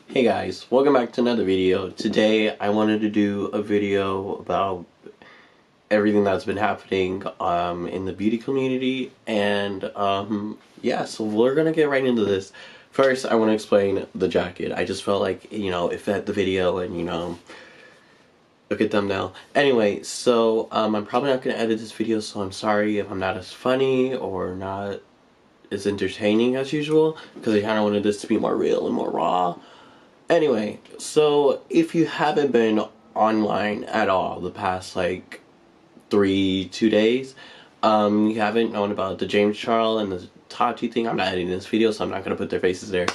Hey guys, welcome back to another video. Today I wanted to do a video about everything that's been happening in the beauty community, and yeah, so we're gonna get right into this. First, I want to explain the jacket. I just felt like, it fit the video and, a good thumbnail. Anyway, so I'm probably not gonna edit this video, so I'm sorry if I'm not as funny or not as entertaining as usual, because I kind of wanted this to be more real and more raw. Anyway, so if you haven't been online at all the past like 2 days, you haven't known about the James Charles and the Tati thing. I'm not editing this video, so I'm not gonna put their faces there.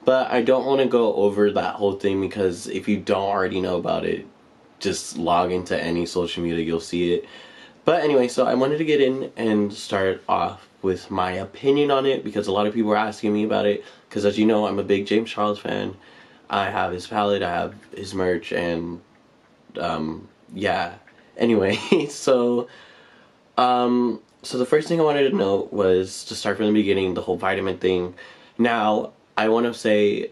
But I don't want to go over that whole thing, because if you don't already know about it, just log into any social media, you'll see it. But anyway, so I wanted to get in and start off with my opinion on it, because a lot of people are asking me about it, because as you know, I'm a big James Charles fan. I have his palette, I have his merch, and yeah. Anyway, so the first thing I wanted to know was to start from the beginning, the whole vitamin thing. Now, I want to say,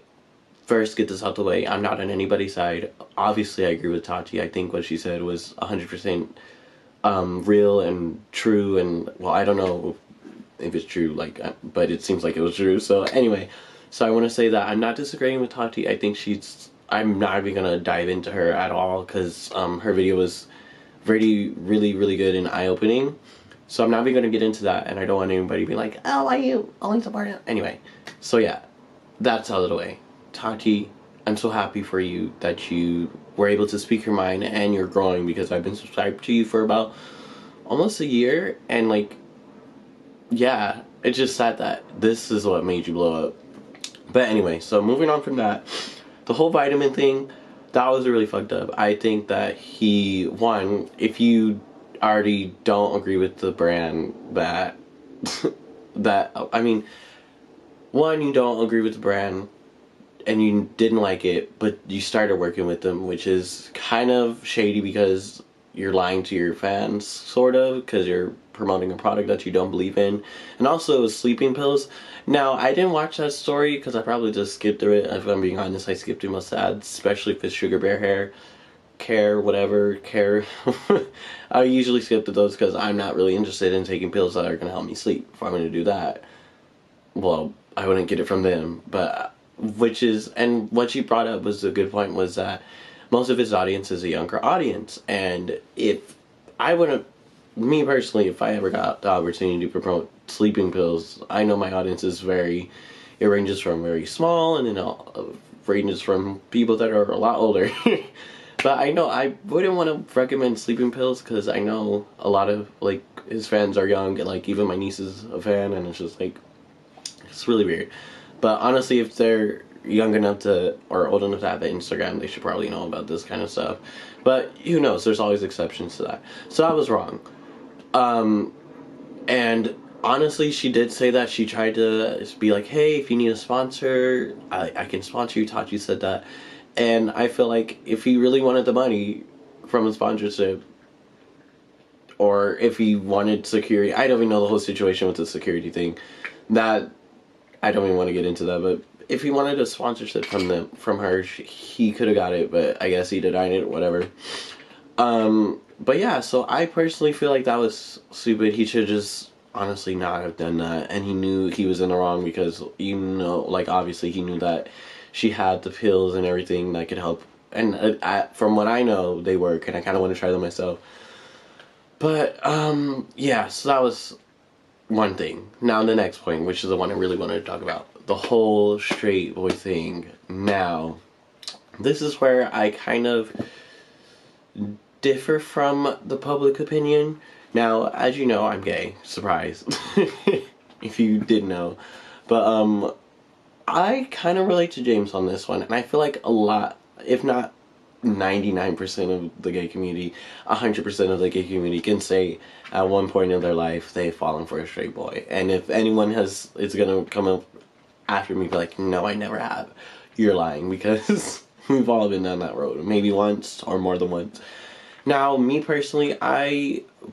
first, get this out the way, I'm not on anybody's side. Obviously, I agree with Tati. I think what she said was 100% real and true, and, well, I don't know if it's true, like, but it seems like it was true. So anyway, so I want to say that I'm not disagreeing with Tati. I think I'm not even gonna dive into her at all, because her video was really good and eye-opening. So I'm not even gonna get into that, and I don't want anybody to be like, oh, why you only support it? Anyway, so yeah, that's out of the way. Tati, I'm so happy for you that you were able to speak your mind and you're growing, because I've been subscribed to you for about almost a year, and like, yeah, it's just sad that this is what made you blow up. But anyway, so moving on from that, the whole vitamin thing, that was really fucked up. I think that one, if you already don't agree with the brand, I mean, one, you don't agree with the brand and you didn't like it, but you started working with them, which is kind of shady, because you're lying to your fans, sort of, because you're promoting a product that you don't believe in. And also sleeping pills. Now, I didn't watch that story because I probably just skipped through it. If I'm being honest, I skipped through most ads, especially if it's Sugar Bear hair, care. I usually skip to those because I'm not really interested in taking pills that are going to help me sleep. If I'm going to do that, well, I wouldn't get it from them. But and what she brought up was a good point, was that most of his audience is a younger audience, and if I wouldn't, me personally, if I ever got the opportunity to promote sleeping pills, I know my audience is it ranges from very small, and then ranges from people that are a lot older. But I know I wouldn't want to recommend sleeping pills, because I know a lot of, like, his fans are young, and, like, even my niece is a fan, and it's just, like, it's really weird. But honestly, if they're young enough to, or old enough to have an Instagram, they should probably know about this kind of stuff. But who knows, there's always exceptions to that. So I was wrong. And honestly, she did say that she tried to be like, hey, if you need a sponsor, I can sponsor you. Tachi said that. And I feel like if he really wanted the money from a sponsorship, or if he wanted security, I don't even know the whole situation with the security thing. That, I don't even want to get into that, but if he wanted a sponsorship from her, he could have got it, but I guess he denied it, whatever. But yeah, so I personally feel like that was stupid. He should just honestly not have done that, and he knew he was in the wrong, because, like, obviously he knew that she had the pills and everything that could help, and from what I know, they work, and I kind of want to try them myself. But yeah, so that was one thing. Now the next point, which is the one I really wanted to talk about, the whole straight boy thing. Now, this is where I kind of differ from the public opinion. Now, as you know, I'm gay. Surprise. If you didn't know. But I kind of relate to James on this one, and I feel like a lot, if not 99% of the gay community, 100% of the gay community can say at one point in their life they've fallen for a straight boy. And if anyone is gonna come up after me, be like, no, I never have, you're lying, because we've all been down that road, maybe once or more than once. Now, me personally,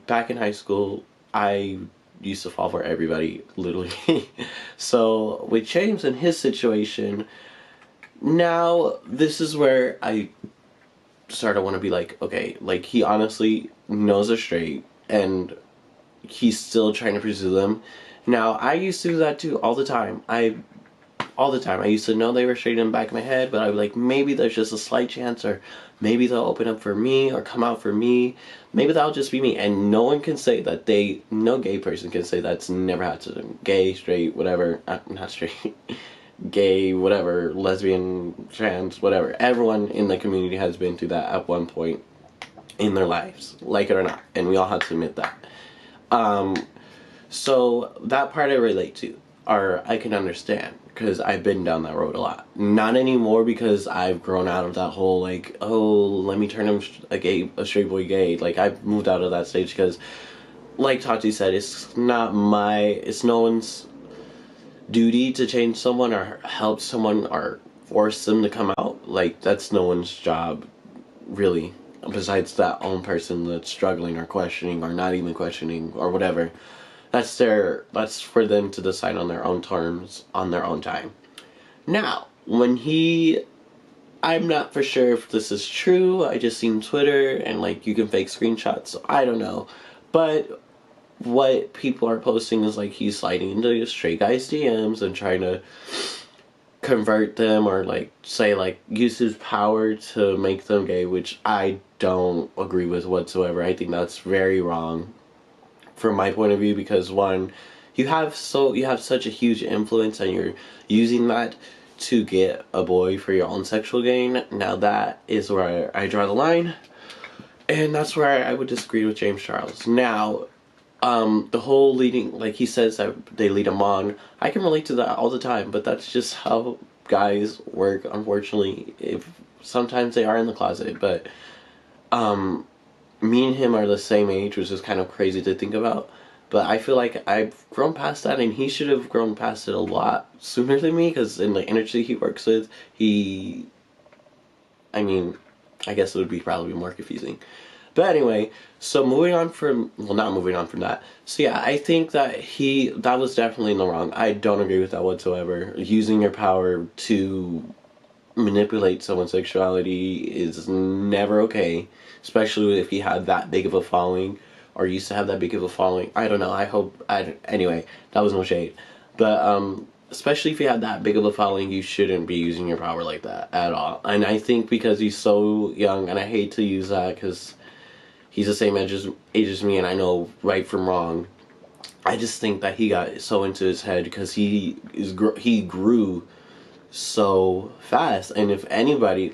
back in high school, I used to fall for everybody, literally. So with James and his situation, Now, this is where I sort of want to be like, okay, like, he honestly knows they're straight, and he's still trying to pursue them. Now, I used to do that too all the time. All the time. I used to know they were straight in the back of my head, but I was like, maybe there's just a slight chance, or maybe they'll open up for me, or come out for me. Maybe that'll just be me. And no one can say that no gay person can say that's never happened to them. Gay, straight, whatever. Not straight. Gay, whatever. Lesbian, trans, whatever. Everyone in the community has been through that at one point in their lives, like it or not. And we all have to admit that. So that part I relate to, or I can understand, because I've been down that road a lot. Not anymore, because I've grown out of that whole, like, oh, let me turn him a straight boy gay. Like, I've moved out of that stage, because, like Tati said, it's no one's duty to change someone, or help someone, or force them to come out. Like, that's no one's job, really, besides that own person that's struggling, or questioning, or not even questioning, or whatever. That's for them to decide on their own terms, on their own time. Now, I'm not for sure if this is true. I just seen Twitter, and like, you can fake screenshots, so I don't know. But what people are posting is like, he's sliding into straight guys' DMs and trying to convert them, or like say, like, use his power to make them gay, which I don't agree with whatsoever. I think that's very wrong from my point of view, because one, you have such a huge influence, and you're using that to get a boy for your own sexual gain. Now that is where I draw the line, and that's where I would disagree with James Charles. Now, the whole leading, like he says that they lead him on, I can relate to that all the time, but that's just how guys work, unfortunately. If sometimes they are in the closet, but me and him are the same age, which is kind of crazy to think about. But I feel like I've grown past that, and he should have grown past it a lot sooner than me, because in the industry he works with, I mean, I guess it would be probably more confusing. But anyway, so not moving on from that. So yeah, I think that that was definitely in the wrong. I don't agree with that whatsoever. Using your power to manipulate someone's sexuality is never okay, especially if he had that big of a following, or used to have that big of a following. I don't know, anyway, that was no shade. But, especially if you have that big of a following, you shouldn't be using your power like that at all. And I think because he's so young, and I hate to use that, because he's the same age as me, and I know right from wrong, I just think that he got so into his head, because he grew so fast. And if anybody,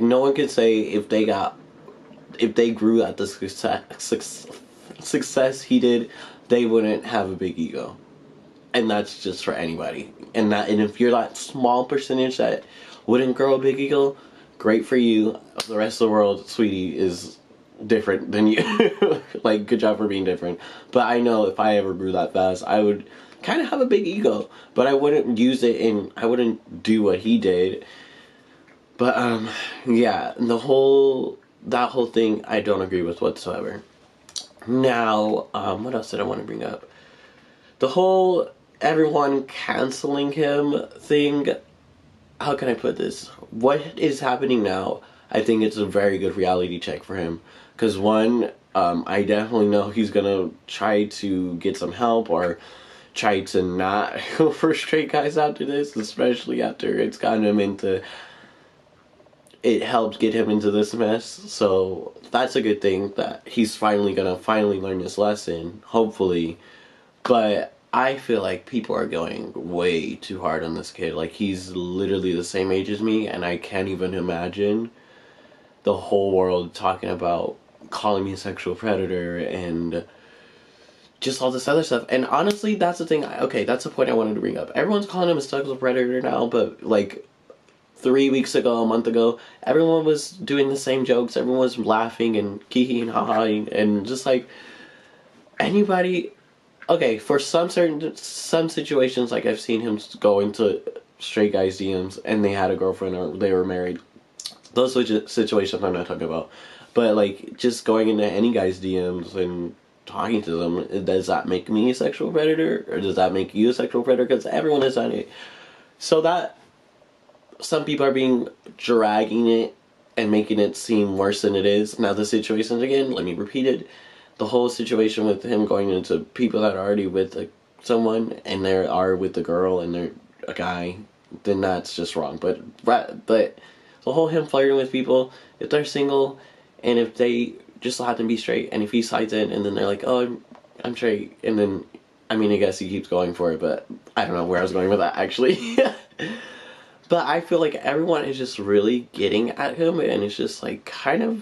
no one could say if they grew at the success he did, they wouldn't have a big ego. And that's just for anybody. And if you're that small percentage that wouldn't grow a big ego, great for you. The rest of the world, sweetie, is different than you. Like, good job for being different. But I know if I ever grew that fast, I would kind of have a big ego, but I wouldn't use it I wouldn't do what he did. But yeah, that whole thing I don't agree with whatsoever. Now, what else did I want to bring up? The whole everyone canceling him thing. How can I put this? What is happening now, I think it's a very good reality check for him. Because one, I definitely know he's gonna try to get some help, or try to not go for straight guys after this, especially after it's gotten him into, it helped get him into this mess. So that's a good thing, that he's finally learn this lesson, hopefully. But I feel like people are going way too hard on this kid. Like, he's literally the same age as me, and I can't even imagine the whole world talking about calling me a sexual predator and just all this other stuff. And honestly, that's the thing. Okay, that's the point I wanted to bring up. Everyone's calling him a sexual predator now, but like 3 weeks ago, a month ago, everyone was doing the same jokes. Everyone was laughing and kiki and haha, and just like anybody. Okay, for some situations, like I've seen him go into straight guys' DMs and they had a girlfriend or they were married. Those situations I'm not talking about. But like, just going into any guy's DMs and talking to them, does that make me a sexual predator, or does that make you a sexual predator? Because everyone has done it. So that some people are dragging it and making it seem worse than it is. Now the situation, again, let me repeat it, the whole situation with him going into people that are already with someone and they are with the girl and they're a guy, then that's just wrong. But the whole him flirting with people, if they're single and if they just happen to be straight, and if he slides in and then they're like, oh, I'm straight, and then I mean, I guess he keeps going for it, but I don't know where I was going with that actually. But I feel like everyone is just really getting at him, and it's just like kind of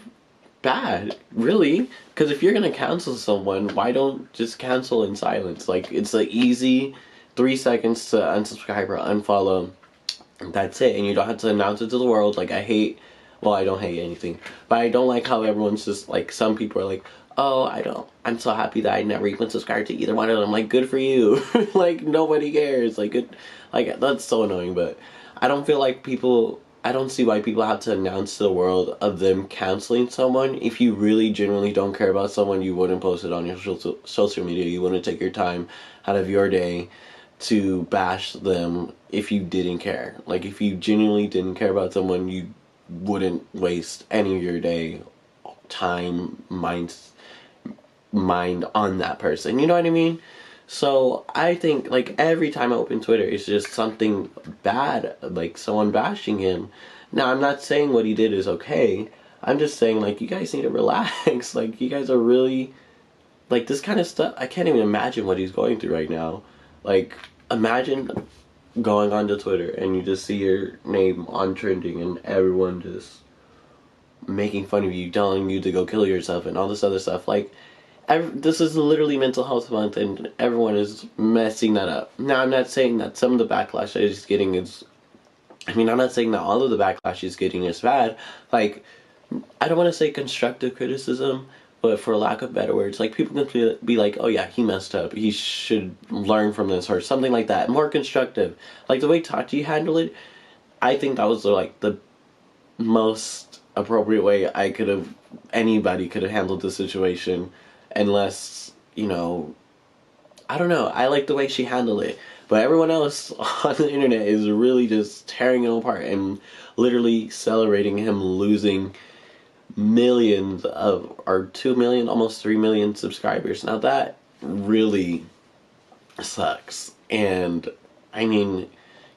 bad, really. Because if you're gonna cancel someone, why don't just cancel in silence? Like, it's an easy 3 seconds to unsubscribe or unfollow. That's it, and you don't have to announce it to the world. Like, I don't hate anything, but I don't like how everyone's just like, some people are like, oh, I'm so happy that I never even subscribed to either one of them. Like, good for you. Like, nobody cares. Like, good, like, that's so annoying. But I don't feel like I don't see why people have to announce to the world of them canceling someone. If you really genuinely don't care about someone, you wouldn't post it on your social media. You wouldn't take your time out of your day to bash them if you didn't care. Like, if you genuinely didn't care about someone, you wouldn't waste any of your day, time, mind on that person. You know what I mean? So I think, like, every time I open Twitter, it's just something bad, like someone bashing him. Now, I'm not saying what he did is okay. I'm just saying, like, you guys need to relax. Like, you guys are really, like, this kind of stuff, I can't even imagine what he's going through right now. Like, imagine going onto Twitter and you just see your name on trending and everyone just making fun of you, telling you to go kill yourself and all this other stuff. Like, this is literally Mental Health Month, and everyone is messing that up. Now, I'm not saying that some of the backlash that he's getting is, I'm not saying that all of the backlash he's getting is bad. Like, I don't want to say constructive criticism, but for lack of better words, like, people can be like, oh yeah, he messed up, he should learn from this, or something like that. More constructive. Like, the way Tati handled it, I think that was, like, the most appropriate way anybody could have handled the situation. Unless, I don't know. I like the way she handled it. But everyone else on the internet is really just tearing him apart and literally celebrating him losing millions or 2 million, almost 3 million subscribers. Now that really sucks. And,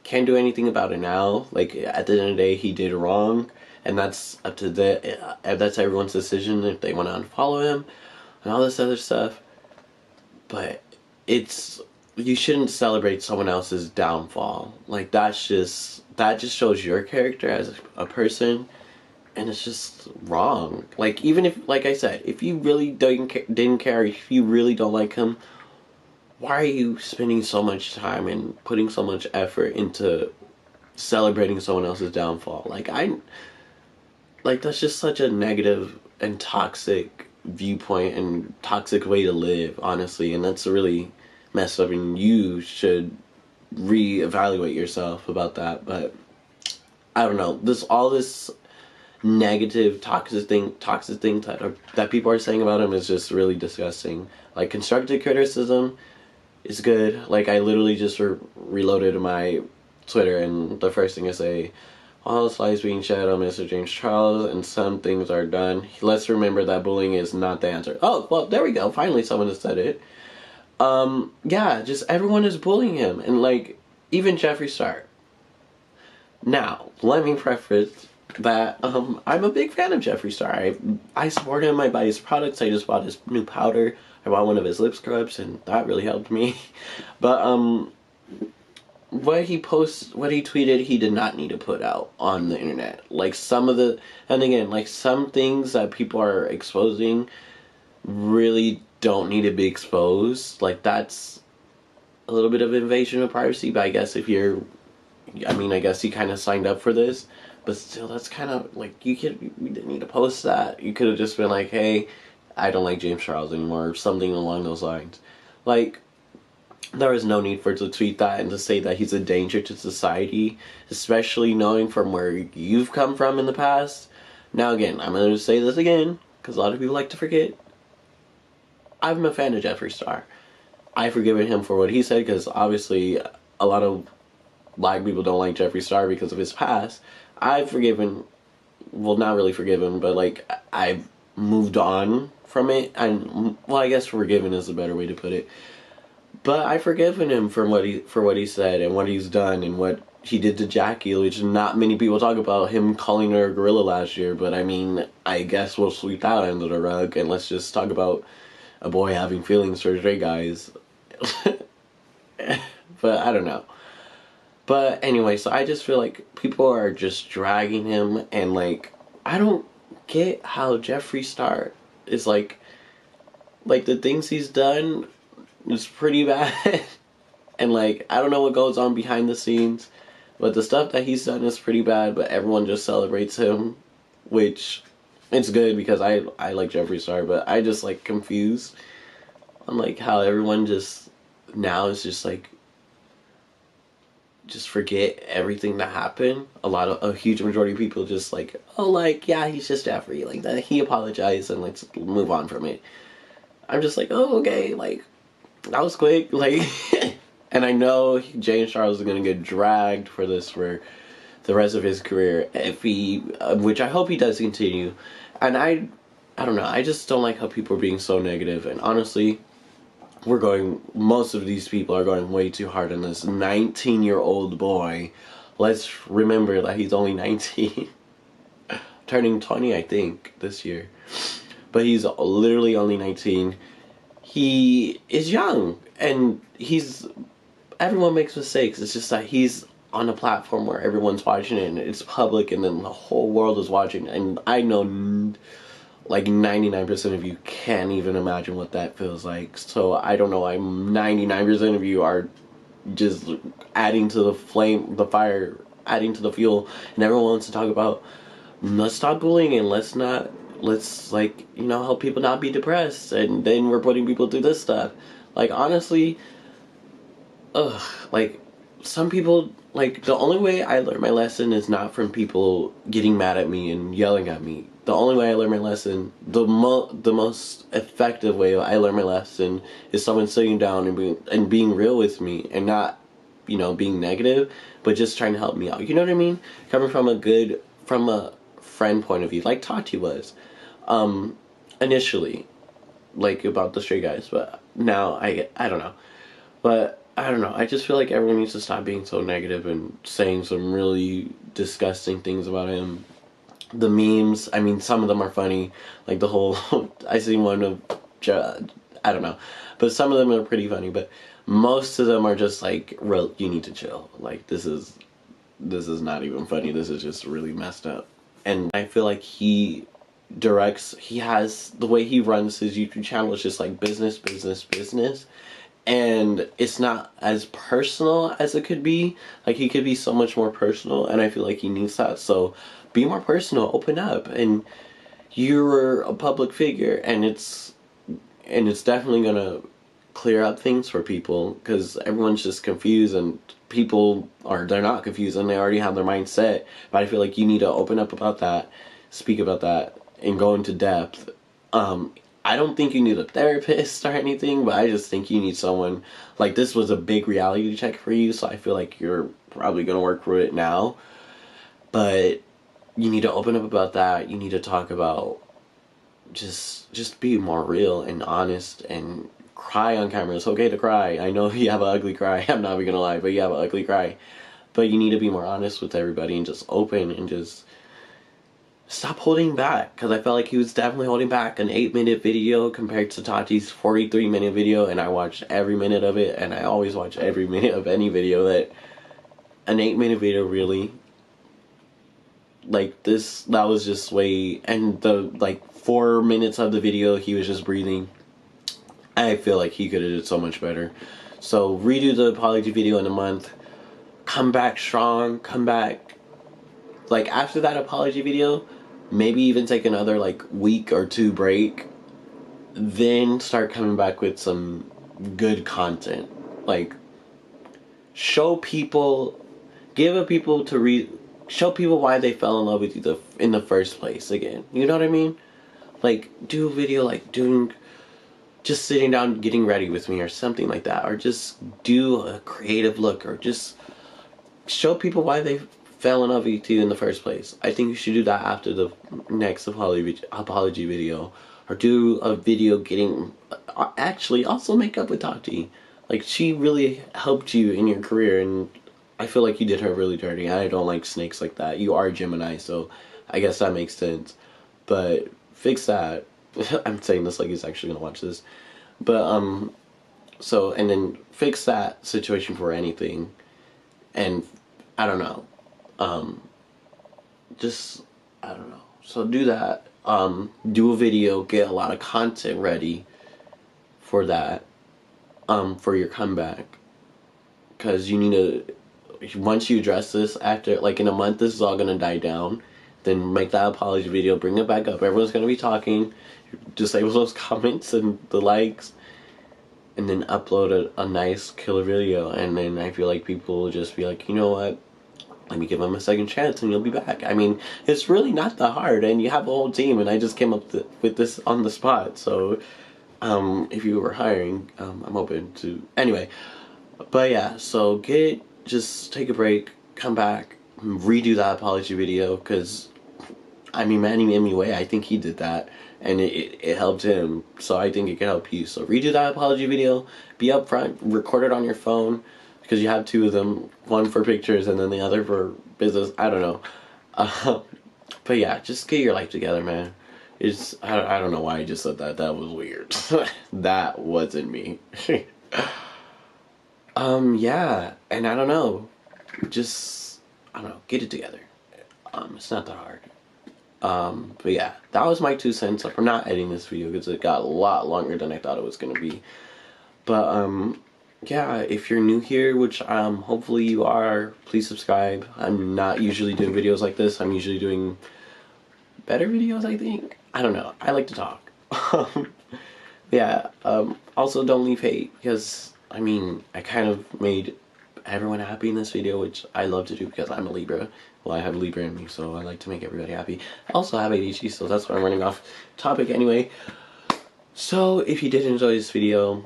can't do anything about it now. Like, at the end of the day, he did wrong. And that's up to that's everyone's decision if they want to unfollow him and all this other stuff. But you shouldn't celebrate someone else's downfall. Like, that just shows your character as a person, and it's just wrong. Like, even if, like I said, if you really didn't care, if you really don't like him, why are you spending so much time and putting so much effort into celebrating someone else's downfall? Like, that's just such a negative and toxic viewpoint and toxic way to live, honestly, and that's really messed up, and you should reevaluate yourself about that. But I don't know, all this negative toxic thing that people are saying about him is just really disgusting. Like, constructive criticism is good. Like, I literally just reloaded my Twitter, and the first thing I say, all the lies being shed on Mr. James Charles, and some things are done. Let's remember that bullying is not the answer. Oh, well, there we go. Finally someone has said it. Yeah, just everyone is bullying him. And, like, even Jeffree Star. Now, let me preface that, I'm a big fan of Jeffree Star. I support him. I buy his products. I just bought his new powder. I bought one of his lip scrubs, and that really helped me. But, what he tweeted, he did not need to put out on the internet. Like, and again, like, some things that people are exposing really don't need to be exposed. Like, that's a little bit of invasion of privacy, but I guess I guess he kind of signed up for this, but still, that's kind of, like, you didn't need to post that. You could have just been like, hey, I don't like James Charles anymore, or something along those lines. Like, there is no need for it to tweet that and to say that he's a danger to society, especially knowing from where you've come from in the past. Now, again, I'm going to say this again, because a lot of people like to forget. I'm a fan of Jeffree Star. I've forgiven him for what he said, because obviously a lot of black people don't like Jeffree Star because of his past. I've forgiven, well, not really forgiven, but like I've moved on from it. And well, I guess forgiven is a better way to put it. But I've forgiven him for what he said and what he's done and what he did to Jackie, which not many people talk about, him calling her a gorilla last year. But I mean, I guess we'll sweep that under the rug and let's just talk about a boy having feelings for straight guys. But I don't know. But anyway, so I just feel like people are just dragging him, and like I don't get how Jeffree Star is like the things he's done is pretty bad. And like I don't know what goes on behind the scenes, but the stuff that he's done is pretty bad, but everyone just celebrates him, which it's good because I like Jeffree Star, but I just like confused on like how everyone just now is just like just forget everything that happened. A huge majority of people just like, oh, like, yeah, he's just Jeffree, like that he apologized and let's move on from it. I'm just like, oh, okay, like that was quick, like. And I know James Charles is gonna get dragged for this for the rest of his career if he, which I hope he does continue. And I don't know, I just don't like how people are being so negative. And honestly, most of these people are going way too hard on this 19-year-old boy. Let's remember that he's only 19. Turning 20, I think, this year. But he's literally only 19. He is young, and everyone makes mistakes. It's just that he's on a platform where everyone's watching it, and it's public, and then the whole world is watching. And I know like 99% of you can't even imagine what that feels like. So I don't know why 99% of you are just adding to the fire, adding to the fuel, and everyone wants to talk about, let's stop bullying and let's like, you know, help people not be depressed, and then we're putting people through this stuff. Like honestly, like some people, like the only way I learned my lesson is not from people getting mad at me and yelling at me. The only way I learned my lesson, the most effective way I learned my lesson is someone sitting down and being real with me, and not, you know, being negative, but just trying to help me out. You know what I mean? Coming from a friend point of view, like Tati was, initially, like about the straight guys, but now I don't know, but I don't know. I just feel like everyone needs to stop being so negative and saying some really disgusting things about him. The memes, I mean, some of them are funny, like the whole I seen one of I don't know, but some of them are pretty funny, but most of them are just like, real, you need to chill, like this is not even funny, this is just really messed up. And I feel like he has, the way he runs his YouTube channel is just like business, business, business, and it's not as personal as it could be. Like he could be so much more personal, and I feel like he needs that. So be more personal, open up, and you're a public figure, and it's definitely gonna clear up things for people, because everyone's just confused, and they're not confused and they already have their mind set. But I feel like you need to open up about that, speak about that, and go into depth. I don't think you need a therapist or anything, but I just think you need someone, like this was a big reality check for you, so I feel like you're probably gonna work through it now. But you need to open up about that. You need to talk about, just be more real and honest, and cry on camera. It's okay to cry. I know you have an ugly cry. I'm not even gonna lie, but you have an ugly cry. But you need to be more honest with everybody and just open, and just stop holding back. Because I felt like he was definitely holding back. An 8-minute video compared to Tati's 43-minute video, and I watched every minute of it, and I always watch every minute of any video. That an 8-minute video, really, like this, that was just way. And the like 4 minutes of the video he was just breathing. I feel like he could have did so much better. So redo the apology video in a month, come back strong, come back like after that apology video, maybe even take another like week or 2 break, then start coming back with some good content. Like show people why they fell in love with you in the first place again. You know what I mean? Like do a video like just sitting down getting ready with me or something like that, or just do a creative look, or just show people why they fell in love with you in the first place. I think you should do that after the next apology video, or do a video getting actually also make up with Tati. Like, she really helped you in your career, and I feel like you did her really dirty. I don't like snakes like that. You are Gemini, so I guess that makes sense. But fix that. I'm saying this like he's actually gonna watch this. But so, and then fix that situation for anything. And I don't know. Just I don't know. So do that. Do a video, get a lot of content ready for that. For your comeback. Cause you need to, once you address this after, like in a month, this is all gonna die down. Then make that apology video, bring it back up. Everyone's gonna be talking. Disable those comments and the likes. And then upload a nice killer video. And then I feel like people will just be like, you know what? Let me give them a second chance and you'll be back. I mean, it's really not that hard, and you have a whole team, and I just came up with this on the spot. So, if you were hiring, I'm open to, anyway. But yeah, so just take a break, come back, redo that apology video, because, I mean, Manny Way, I think he did that, and it helped him, so I think it can help you. So redo that apology video, be upfront, record it on your phone, because you have two of them, one for pictures and then the other for business. I don't know. But yeah, just get your life together, man. I don't know why I just said that. That was weird. That wasn't me. Yeah, and I don't know. Just, I don't know, get it together. It's not that hard. But yeah, that was my 2 cents. I'm not editing this video because it got a lot longer than I thought it was gonna be. But, yeah, if you're new here, which hopefully you are, please subscribe. I'm not usually doing videos like this. I'm usually doing better videos, I think. I don't know. I like to talk. Yeah, also don't leave hate, because, I mean, I kind of made everyone happy in this video, which I love to do because I'm a Libra. Well, I have a Libra in me, so I like to make everybody happy. I also have ADHD, so that's why I'm running off topic anyway. So, if you did enjoy this video,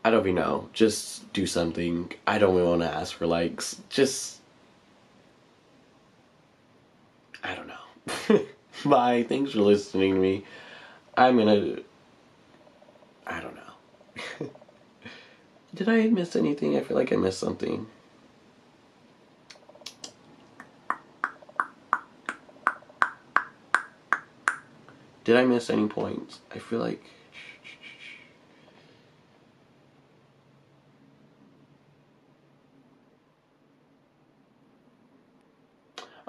I don't even know, just do something. I don't even want to ask for likes. Just, I don't know. Bye. Thanks for listening to me. I don't know. Did I miss anything? I feel like I missed something. Did I miss any points? I feel like...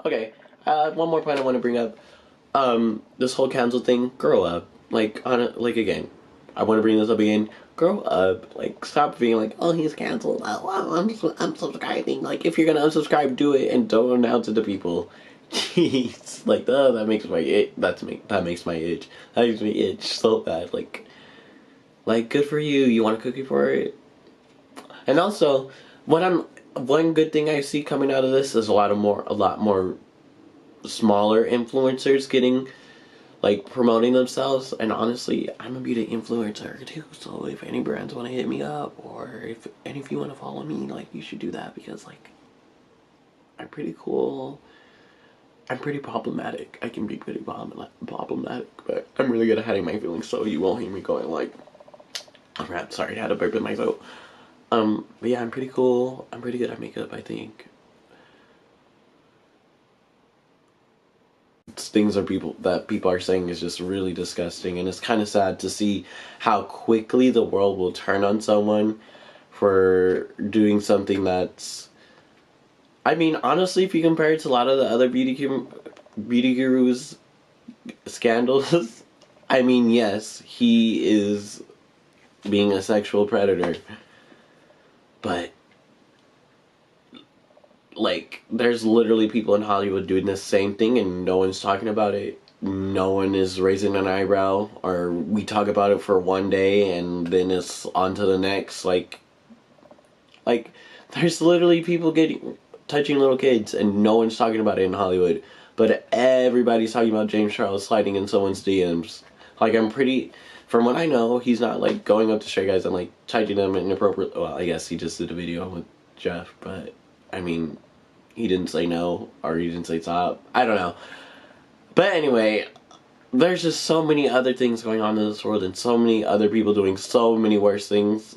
Okay, one more point I want to bring up. This whole cancel thing, grow up. Like, again, I want to bring this up again. Grow up. Like, stop being like, oh, he's canceled. Oh, I'm subscribing. Like, if you're gonna unsubscribe, do it and don't announce it to people. Jeez. Like, that makes my itch. That makes my itch. That makes me itch so bad. Like, good for you. You want a cookie for it? And also, one good thing I see coming out of this is a lot more smaller influencers getting, like, promoting themselves. And honestly, I'm a beauty influencer too, so if any brands want to hit me up, or if you want to follow me, like, you should do that, because, like, I'm pretty cool. I'm pretty problematic. I can be pretty problematic, but I'm really good at hiding my feelings, so you won't hear me going like, oh crap, sorry, I had a burp in my throat. But yeah, I'm pretty cool. I'm pretty good at makeup, I think. Things that people are saying is just really disgusting, and it's kind of sad to see how quickly the world will turn on someone for doing something that's, I mean, honestly, if you compare it to a lot of the other beauty gurus scandals, I mean, yes, he is being a sexual predator, but, like, there's literally people in Hollywood doing the same thing and no one's talking about it. No one is raising an eyebrow, or we talk about it for one day and then it's on to the next. Like, there's literally people touching little kids and no one's talking about it in Hollywood. But everybody's talking about James Charles sliding in someone's DMs. Like, from what I know, he's not, like, going up to straight guys and, like, touching them inappropriately. Well, I guess he just did a video with Jeff, but I mean, he didn't say no, or he didn't say stop. I don't know. But anyway, there's just so many other things going on in this world, and so many other people doing so many worse things,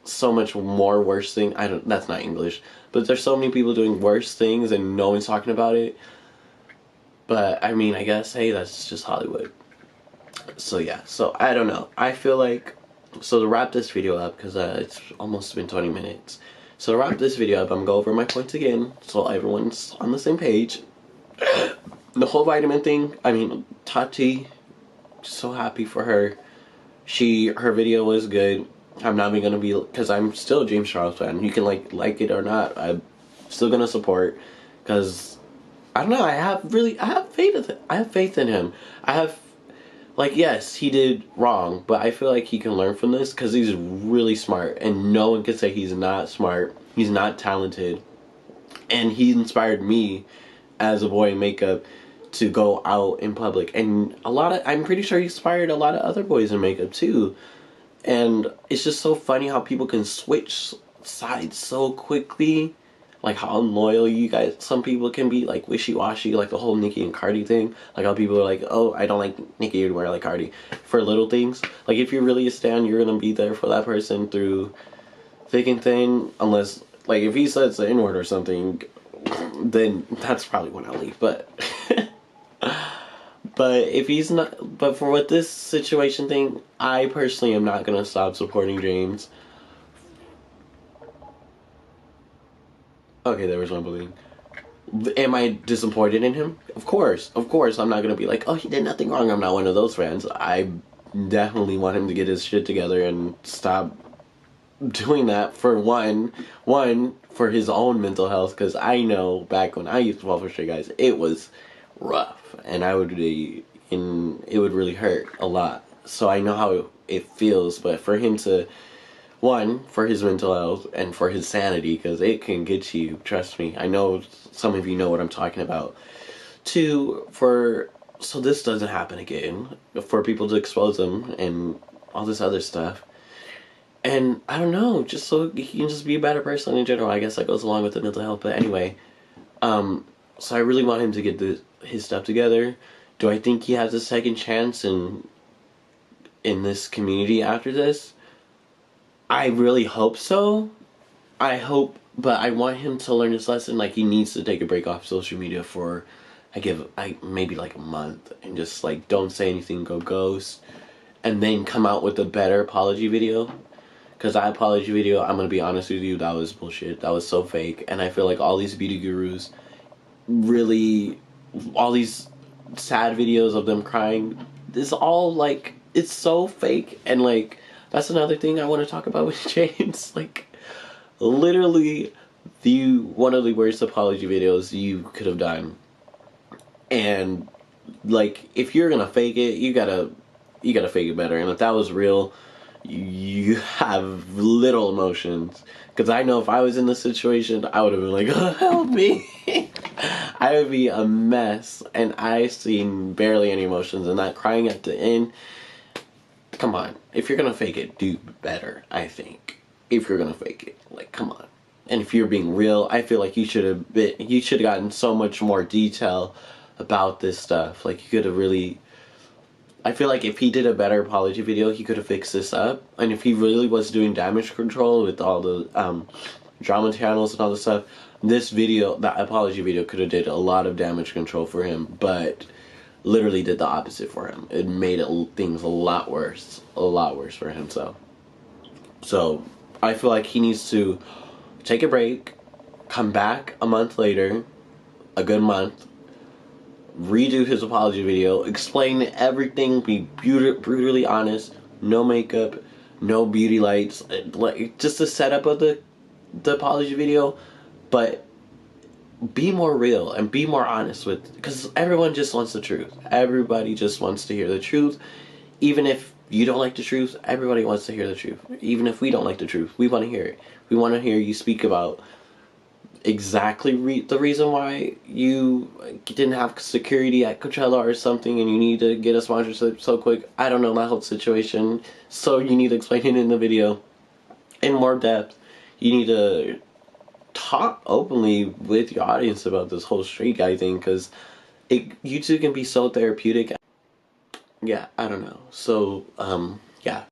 so much more worse thing. That's not English, but there's so many people doing worse things, and no one's talking about it. But I mean, I guess, hey, that's just Hollywood. So yeah, so I don't know. I feel like, so to wrap this video up, because it's almost been 20 minutes. So to wrap this video up, I'm going to go over my points again, so everyone's on the same page. The whole vitamin thing, I mean, Tati, so happy for her. Her video was good. I'm not even going to be, because I'm still a James Charles fan. You can like it or not. I'm still going to support, because, I don't know, I have faith in him. Yes, he did wrong, but I feel like he can learn from this, because he's really smart, and no one can say he's not smart. He's not talented, and he inspired me as a boy in makeup to go out in public, and I'm pretty sure he inspired a lot of other boys in makeup too. And it's just so funny how people can switch sides so quickly, like how unloyal some people can be, like wishy-washy, like the whole Nicki and Cardi thing. Like how people are like, oh, I don't like Nicki anymore, I like Cardi, for little things. Like if you're really a stan, you're gonna be there for that person through thick and thin, unless, like, if he says the N-word or something, then that's probably when I'll leave. But but if he's not, but for what this situation thing, I personally am not gonna stop supporting James. Okay, there was one bullying. Am I disappointed in him? Of course, I'm not gonna be like, oh, he did nothing wrong. I'm not one of those fans. I definitely want him to get his shit together and stop doing that, for one for his own mental health, because I know back when I used to fall for Stray Guys, it was rough, and it would really hurt a lot. So I know how it feels, but for him to, one, for his mental health and for his sanity, because it can get you, trust me. I know some of you know what I'm talking about. Two, so this doesn't happen again, for people to expose him and all this other stuff. And I don't know, just so he can just be a better person in general. I guess that goes along with the mental health. But anyway, so I really want him to get his stuff together. Do I think he has a second chance in this community after this? I really hope so. But I want him to learn his lesson. Like, he needs to take a break off social media for, maybe like a month, and just like don't say anything, go ghost, and then come out with a better apology video. Because that apology video, I'm going to be honest with you, that was bullshit. That was so fake. And I feel like all these beauty gurus, really, all these sad videos of them crying, it's all like, it's so fake. And like, that's another thing I want to talk about with James. Like, literally, one of the worst apology videos you could have done. And like, if you're going to fake it, you gotta fake it better. And if that was real, you have little emotions. Because I know if I was in this situation, I would have been like, oh, help me. I would be a mess. And I seen barely any emotions. And that crying at the end, come on. If you're going to fake it, do better, I think. If you're going to fake it, like, come on. And if you're being real, I feel like you should have gotten so much more detail about this stuff. Like, you could have really, I feel like if he did a better apology video, he could have fixed this up. And if he really was doing damage control with all the drama channels and all this stuff, that apology video could have did a lot of damage control for him, but literally did the opposite for him. It made things a lot worse for him. So I feel like he needs to take a break, come back a month later, a good month, redo his apology video, explain everything, be brutally honest, no makeup, no beauty lights, like just the setup of the apology video, but be more real and be more honest because everyone just wants the truth. Everybody just wants to hear the truth. Even if you don't like the truth, everybody wants to hear the truth. Even if we don't like the truth, we want to hear it. We want to hear you speak about exactly the reason why you didn't have security at Coachella or something, and you need to get a sponsorship so quick. I don't know that whole situation, so you need to explain it in the video in more depth. You need to talk openly with your audience about this whole street guy thing, because YouTube can be so therapeutic. Yeah, I don't know. So, yeah.